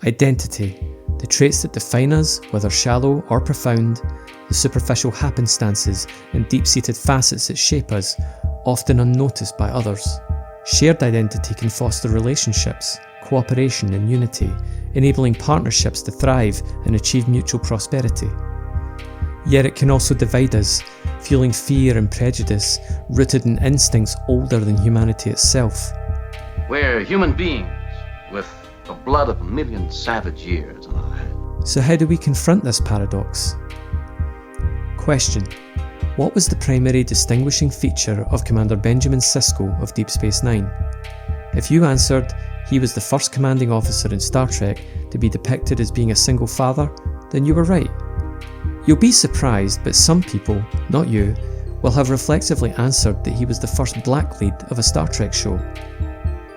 Identity, the traits that define us, whether shallow or profound, the superficial happenstances and deep-seated facets that shape us, often unnoticed by others. Shared identity can foster relationships, cooperation and unity, enabling partnerships to thrive and achieve mutual prosperity. Yet it can also divide us, fueling fear and prejudice rooted in instincts older than humanity itself. We're human beings with the blood of a million savage years in our hands. So how do we confront this paradox? Question: what was the primary distinguishing feature of Commander Benjamin Sisko of Deep Space Nine? If you answered, he was the first commanding officer in Star Trek to be depicted as being a single father, then you were right. You'll be surprised, but some people, not you, will have reflexively answered that he was the first black lead of a Star Trek show.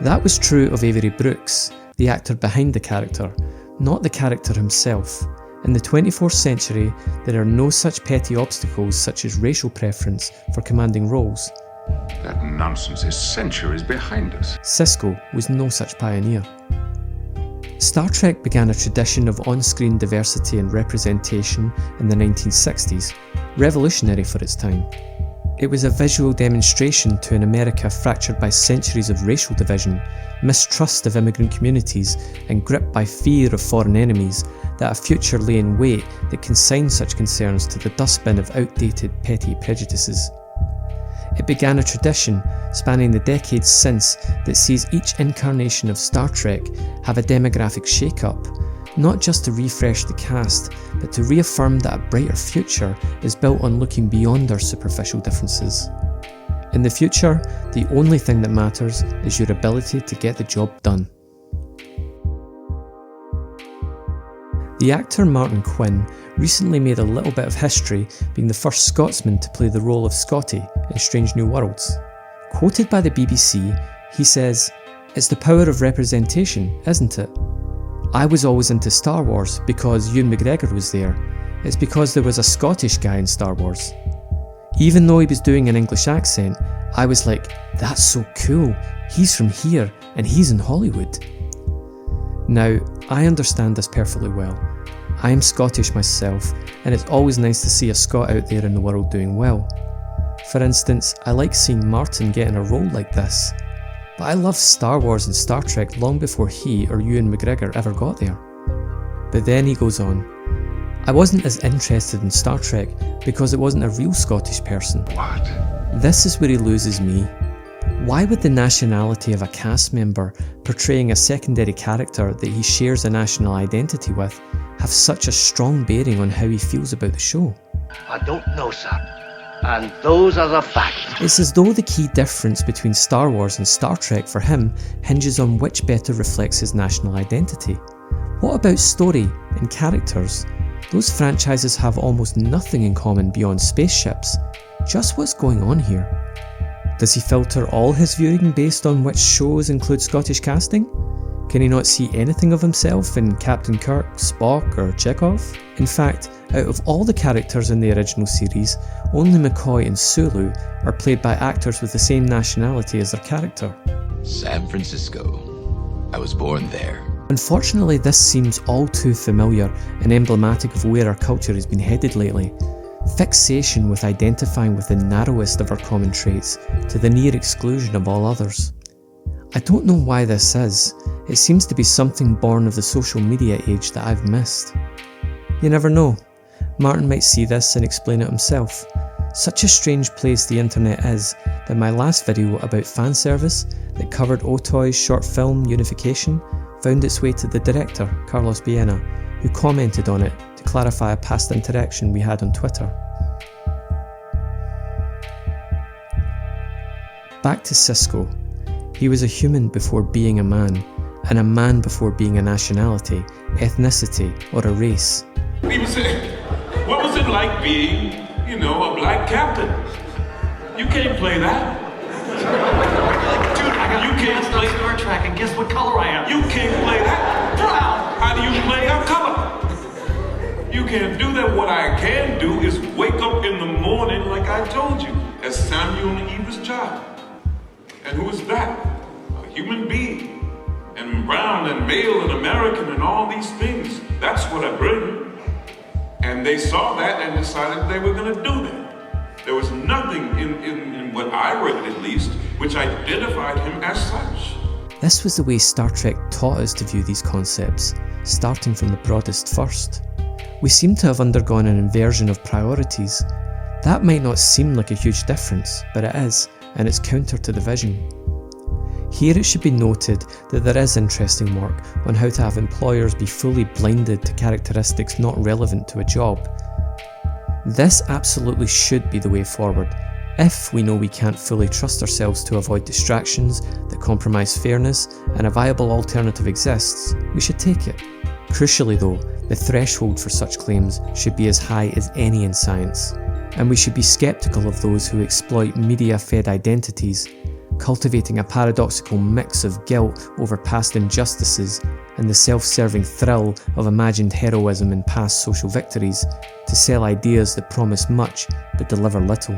That was true of Avery Brooks, the actor behind the character, not the character himself. In the 24th century, there are no such petty obstacles such as racial preference for commanding roles. That nonsense is centuries behind us. Sisko was no such pioneer. Star Trek began a tradition of on-screen diversity and representation in the 1960s, revolutionary for its time. It was a visual demonstration to an America fractured by centuries of racial division, mistrust of immigrant communities, and gripped by fear of foreign enemies, that a future lay in wait that consigned such concerns to the dustbin of outdated petty prejudices. It began a tradition spanning the decades since that sees each incarnation of Star Trek have a demographic shake-up, not just to refresh the cast, but to reaffirm that a brighter future is built on looking beyond our superficial differences. In the future, the only thing that matters is your ability to get the job done. The actor Martin Quinn recently made a little bit of history, being the first Scotsman to play the role of Scotty in Strange New Worlds. Quoted by the BBC, he says, "It's the power of representation, isn't it? I was always into Star Wars because Ewan McGregor was there. It's because there was a Scottish guy in Star Wars. Even though he was doing an English accent, I was like, that's so cool, he's from here and he's in Hollywood." Now, I understand this perfectly well. I am Scottish myself, and it's always nice to see a Scot out there in the world doing well. For instance, I like seeing Martin getting a role like this, but I loved Star Wars and Star Trek long before he or Ewan McGregor ever got there. But then he goes on, "I wasn't as interested in Star Trek because it wasn't a real Scottish person." What? This is where he loses me. Why would the nationality of a cast member portraying a secondary character that he shares a national identity with have such a strong bearing on how he feels about the show? I don't know, sir. And those are the facts. It's as though the key difference between Star Wars and Star Trek for him hinges on which better reflects his national identity. What about story and characters? Those franchises have almost nothing in common beyond spaceships. Just what's going on here? Does he filter all his viewing based on which shows include Scottish casting? Can he not see anything of himself in Captain Kirk, Spock or Chekhov? In fact, out of all the characters in the original series, only McCoy and Sulu are played by actors with the same nationality as their character. San Francisco. I was born there. Unfortunately, this seems all too familiar and emblematic of where our culture has been headed lately. Fixation with identifying with the narrowest of our common traits to the near exclusion of all others. I don't know why this is. It seems to be something born of the social media age that I've missed. You never know. Martin might see this and explain it himself. Such a strange place the internet is that my last video about fan service that covered Otoy's short film Unification found its way to the director, Carlos Baena, who commented on it to clarify a past interaction we had on Twitter. Back to Sisko. He was a human before being a man, and a man before being a nationality, ethnicity, or a race. He was saying, what was it like being, a black captain? You can't play that. Dude, you can't play Star Trek, and guess what color I am? You can't play that. Brown. How do you play a color? You can't do that. What I can do is wake up in the morning, like I told you, as Samuel and Eva's child. And who is that? A human being. And brown and male and American and all these things. That's what I bring. And they saw that and decided they were going to do that. There was nothing in what I read, at least, which identified him as such. This was the way Star Trek taught us to view these concepts, starting from the broadest first. We seem to have undergone an inversion of priorities. That might not seem like a huge difference, but it is, and it's counter to the vision. Here it should be noted that there is interesting work on how to have employers be fully blinded to characteristics not relevant to a job. This absolutely should be the way forward. If we know we can't fully trust ourselves to avoid distractions that compromise fairness and a viable alternative exists, we should take it. Crucially though, the threshold for such claims should be as high as any in science, and we should be sceptical of those who exploit media-fed identities, cultivating a paradoxical mix of guilt over past injustices and the self-serving thrill of imagined heroism in past social victories to sell ideas that promise much but deliver little.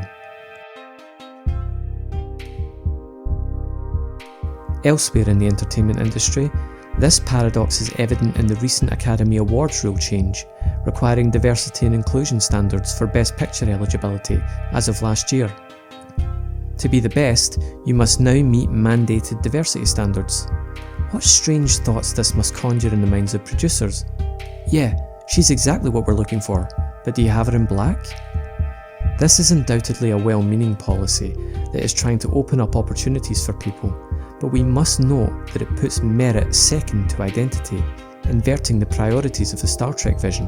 Elsewhere in the entertainment industry, this paradox is evident in the recent Academy Awards rule change, requiring diversity and inclusion standards for Best Picture eligibility as of last year. To be the best, you must now meet mandated diversity standards. What strange thoughts this must conjure in the minds of producers. Yeah, she's exactly what we're looking for, but do you have her in black? This is undoubtedly a well-meaning policy that is trying to open up opportunities for people, but we must note that it puts merit second to identity, inverting the priorities of the Star Trek vision.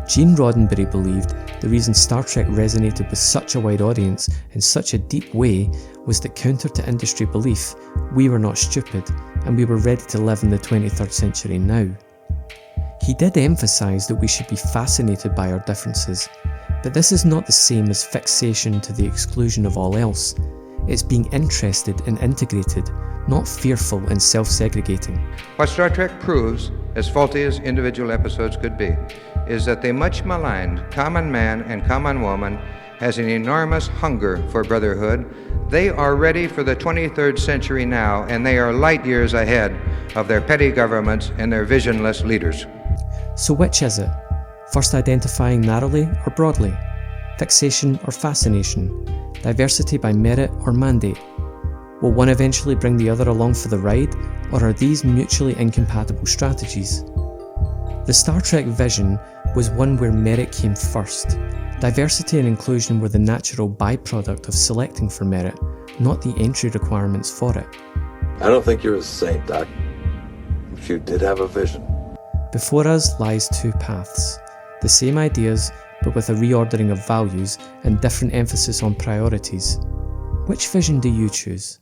Gene Roddenberry believed the reason Star Trek resonated with such a wide audience in such a deep way was that, counter to industry belief, we were not stupid and we were ready to live in the 23rd century now. He did emphasise that we should be fascinated by our differences, but this is not the same as fixation to the exclusion of all else. It's being interested and integrated, not fearful and self-segregating. What Star Trek proves, as faulty as individual episodes could be, is that the much maligned common man and common woman has an enormous hunger for brotherhood. They are ready for the 23rd century now, and they are light years ahead of their petty governments and their visionless leaders. So which is it? First identifying narrowly or broadly? Fixation or fascination? Diversity by merit or mandate? Will one eventually bring the other along for the ride, or are these mutually incompatible strategies? The Star Trek vision was one where merit came first. Diversity and inclusion were the natural byproduct of selecting for merit, not the entry requirements for it. I don't think you're a saint, Doc, but you did have a vision. Before us lies two paths, the same ideas but with a reordering of values and different emphasis on priorities. Which vision do you choose?